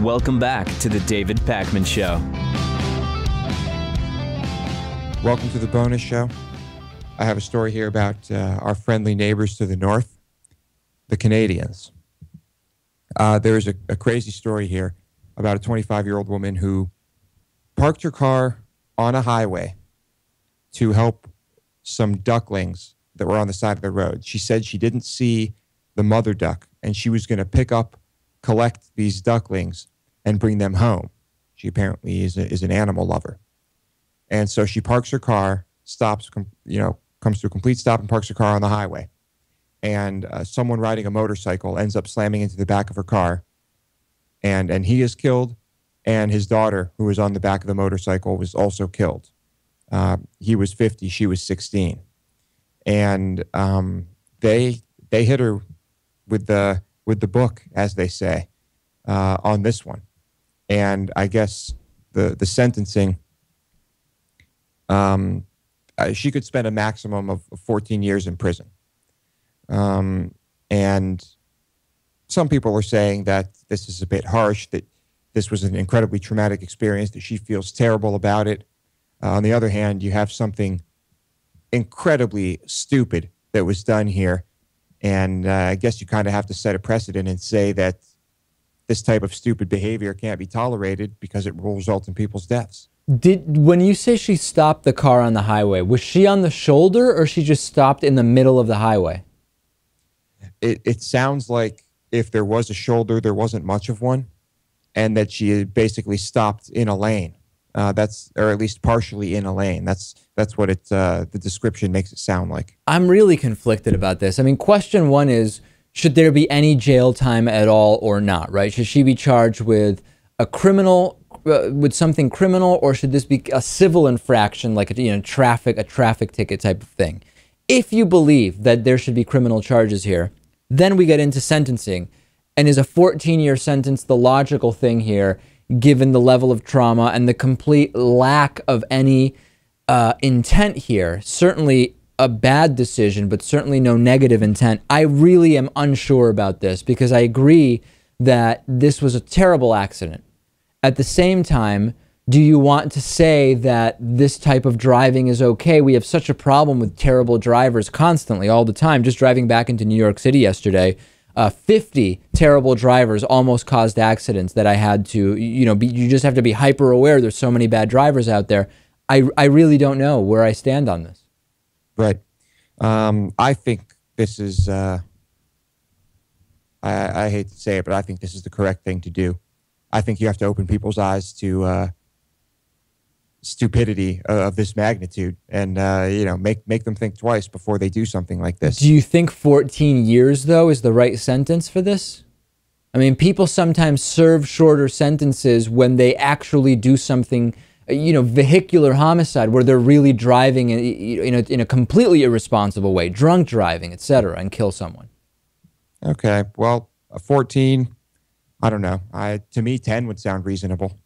Welcome back to the David Pakman Show. Welcome to the bonus show. I have a story here about our friendly neighbors to the north, the Canadians. There is a crazy story here about a 25-year-old woman who parked her car on a highway to help some ducklings that were on the side of the road. She said she didn't see the mother duck, and she was going to collect these ducklings and bring them home. She apparently is an animal lover. And so she parks her car, comes to a complete stop and parks her car on the highway. And someone riding a motorcycle ends up slamming into the back of her car. And he is killed, and his daughter, who was on the back of the motorcycle, was also killed. He was 50, she was 16. And they hit her with the book, as they say, on this one. And I guess the sentencing, she could spend a maximum of 14 years in prison. And some people are saying that this is a bit harsh, that this was an incredibly traumatic experience, that she feels terrible about it. On the other hand, you have something incredibly stupid that was done here. And I guess you kind of have to set a precedent and say that this type of stupid behavior can't be tolerated because it will result in people's deaths. When you say she stopped the car on the highway, was she on the shoulder or she just stopped in the middle of the highway? It sounds like if there was a shoulder, there wasn't much of one, and that she had basically stopped in a lane. Or at least partially in a lane. That's what the description makes it sound like. I'm really conflicted about this. I mean, question one is, should there be any jail time at all or not, right? Should she be charged with a criminal, with something criminal, or should this be a civil infraction, like a traffic ticket type of thing? If you believe that there should be criminal charges here, then we get into sentencing. And is a 14-year sentence the logical thing here, given the level of trauma and the complete lack of any intent here? Certainly a bad decision, but certainly no negative intent. I really am unsure about this, because I agree that this was a terrible accident. At the same time, do you want to say that this type of driving is okay? We have such a problem with terrible drivers constantly, all the time. Just driving back into New York City yesterday, 50 terrible drivers almost caused accidents that I had to, you just have to be hyper aware. There's so many bad drivers out there. I really don't know where I stand on this. Right. I think this is, I hate to say it, but I think this is the correct thing to do. I think you have to open people's eyes to stupidity of this magnitude, and make them think twice before they do something like this. Do you think 14 years though is the right sentence for this? I mean, people sometimes serve shorter sentences when they actually do something, vehicular homicide, where they're really driving in a completely irresponsible way, drunk driving, etc., and kill someone. Okay, well, 14, I don't know. To me, 10 would sound reasonable.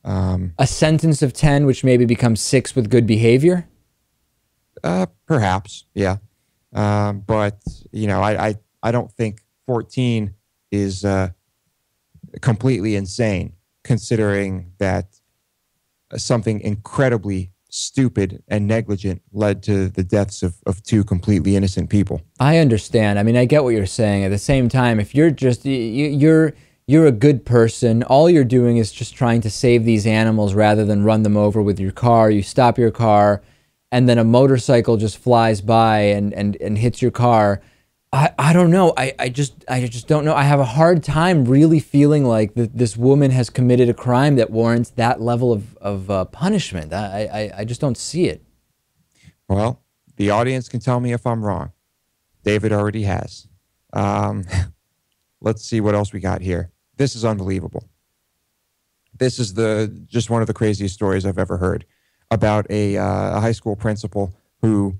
A sentence of 10, which maybe becomes 6 with good behavior? Perhaps, yeah. But, I don't think 14 is completely insane, considering that something incredibly stupid and negligent led to the deaths of two completely innocent people. I understand. I mean, I get what you're saying. At the same time, if you're just, you're a good person, all you're doing is just trying to save these animals rather than run them over with your car. You stop your car, and then a motorcycle just flies by and hits your car. I don't know. I just don't know. I have a hard time really feeling like this woman has committed a crime that warrants that level of punishment. I just don't see it. Well, the audience can tell me if I'm wrong. David already has. Let's see what else we got here. This is unbelievable. This is just one of the craziest stories I've ever heard about a high school principal who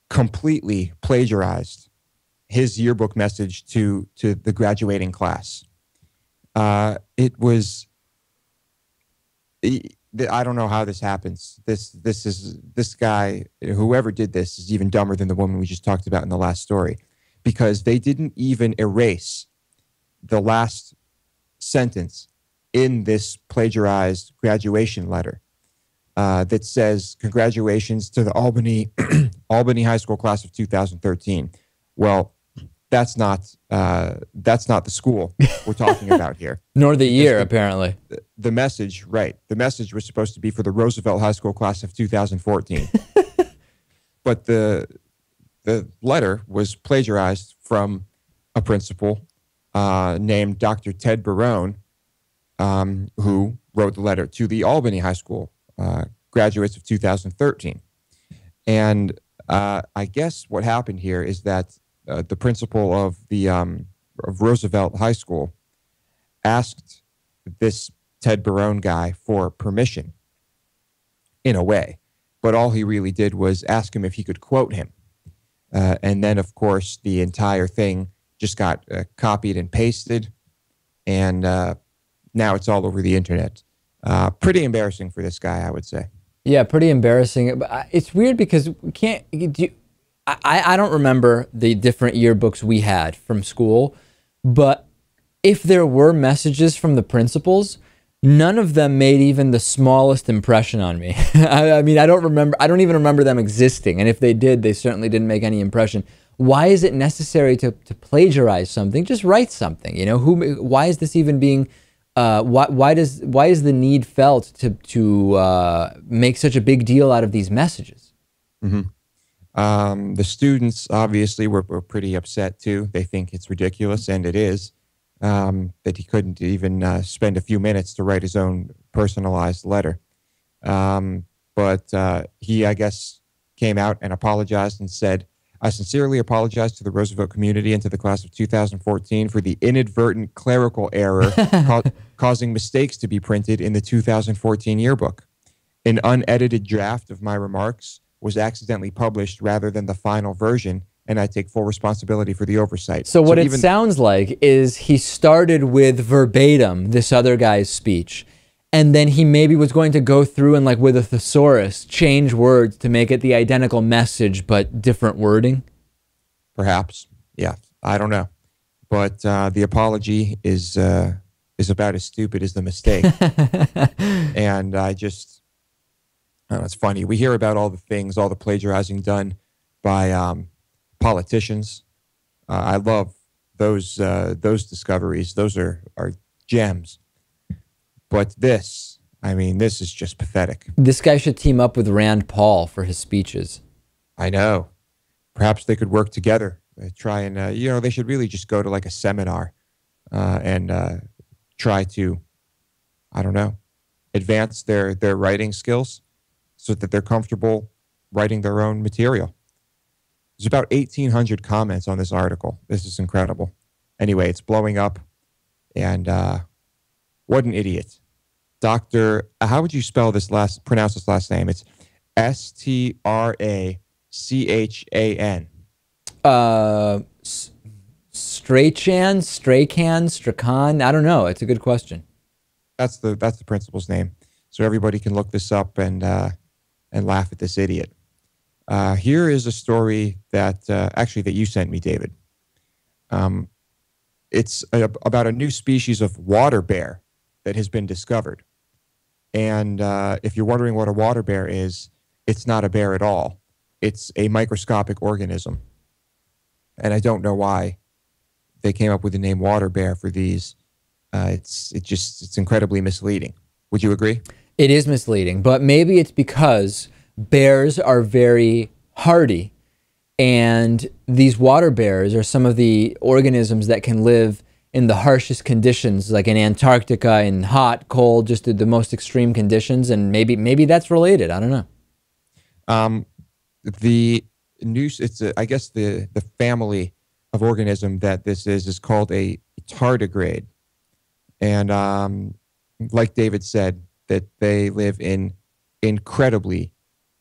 completely plagiarized his yearbook message to the graduating class. It was, I don't know how this happens. This guy, whoever did this, is even dumber than the woman we just talked about in the last story, because they didn't even erase the last sentence in this plagiarized graduation letter that says, "Congratulations to the Albany Albany High School class of 2013." Well, that's not the school we're talking about here. Nor the year, apparently. The message, right? The message was supposed to be for the Roosevelt High School class of 2014, but the letter was plagiarized from a principal named Dr. Ted Barone, who wrote the letter to the Albany High School graduates of 2013. And I guess what happened here is that the principal of the of Roosevelt High School asked this Ted Barone guy for permission, in a way, but all he really did was ask him if he could quote him. And then, of course, the entire thing just got copied and pasted, and now it's all over the internet. Pretty embarrassing for this guy, I would say. Yeah, pretty embarrassing. But it's weird because we can't. I don't remember the different yearbooks we had from school, but if there were messages from the principals, none of them made even the smallest impression on me. I mean, I don't even remember them existing. And if they did, they certainly didn't make any impression. Why is it necessary to plagiarize something? Just write something, you know? Why is this even being, why is the need felt to make such a big deal out of these messages? Mm-hmm. The students obviously were pretty upset too. They think it's ridiculous, and it is, that he couldn't even spend a few minutes to write his own personalized letter. But he, I guess, came out and apologized and said, "I sincerely apologize to the Roosevelt community and to the class of 2014 for the inadvertent clerical error causing mistakes to be printed in the 2014 yearbook. An unedited draft of my remarks was accidentally published rather than the final version, and I take full responsibility for the oversight." So what it sounds like is he started with verbatim this other guy's speech, and then he maybe was going to go through and, like with a thesaurus, change words to make it the identical message but different wording. Perhaps, yeah, I don't know, but the apology is about as stupid as the mistake, and I just. Oh, it's funny. We hear about all the things, all the plagiarizing done by politicians. I love those discoveries. Those are gems. But this, I mean, this is just pathetic. This guy should team up with Rand Paul for his speeches. I know. Perhaps they could work together. Try and, you know, they should really just go to like a seminar and try to, I don't know, advance their writing skills, so that they're comfortable writing their own material. There's about 1,800 comments on this article. This is incredible. Anyway, it's blowing up, and what an idiot. Dr. How would you pronounce this last name? It's Strachan. Strachan? I don't know. It's a good question. That's the principal's name. So everybody can look this up and laugh at this idiot. Here is a story that actually that you sent me, David. It's about a new species of water bear that has been discovered. And if you're wondering what a water bear is, it's not a bear at all. It's a microscopic organism. And I don't know why they came up with the name water bear for these. It's incredibly misleading. Would you agree? It is misleading, but maybe it's because bears are very hardy, and these water bears are some of the organisms that can live in the harshest conditions, like in Antarctica, in hot, cold, just the most extreme conditions, and maybe that's related. I don't know. I guess the family of organism that this is called a tardigrade, and like David said, that they live in incredibly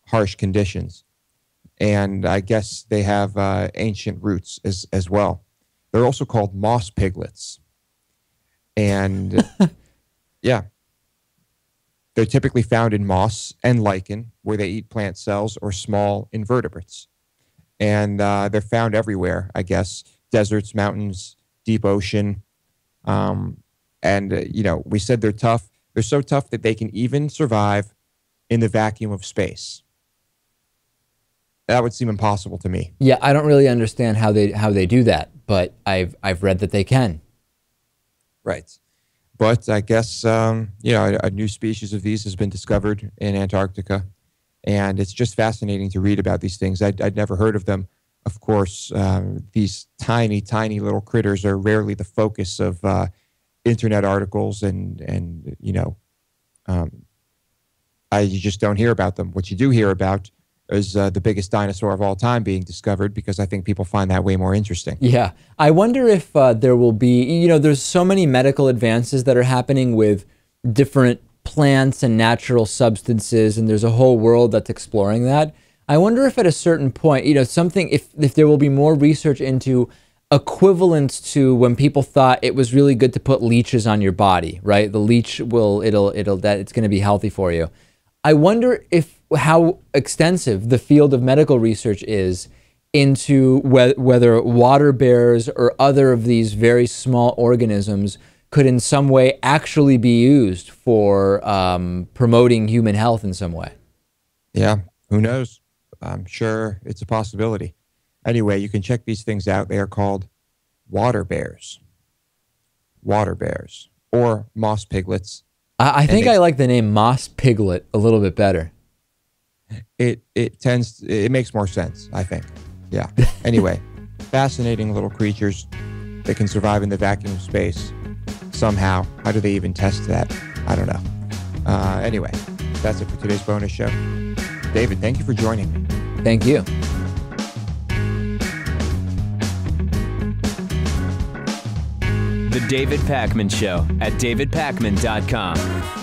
harsh conditions. And I guess they have ancient roots as well. They're also called moss piglets. And yeah, they're typically found in moss and lichen, where they eat plant cells or small invertebrates. And they're found everywhere, I guess. Deserts, mountains, deep ocean. And, we said they're tough. They're so tough that they can even survive in the vacuum of space. That would seem impossible to me. Yeah, I don't really understand how they do that, but I've read that they can. Right. But I guess, a new species of these has been discovered in Antarctica. And it's just fascinating to read about these things. I'd never heard of them. Of course, these tiny, tiny little critters are rarely the focus of internet articles, and you just don't hear about them. What you do hear about is the biggest dinosaur of all time being discovered, because I think people find that way more interesting. Yeah. I wonder if there will be, there's so many medical advances that are happening with different plants and natural substances, and there's a whole world that's exploring that. I wonder if at a certain point, if there will be more research into equivalents to when people thought it was really good to put leeches on your body, right? The leech it's going to be healthy for you. I wonder how extensive the field of medical research is into whether water bears or other of these very small organisms could in some way actually be used for promoting human health in some way. Yeah, who knows? I'm sure it's a possibility. Anyway, you can check these things out. They are called water bears. Water bears, or moss piglets. I think I like the name moss piglet a little bit better. It makes more sense, I think. Yeah. Anyway, fascinating little creatures that can survive in the vacuum of space somehow. How do they even test that? I don't know. Anyway, that's it for today's bonus show. David, thank you for joining me. Thank you. The David Pakman Show at davidpakman.com.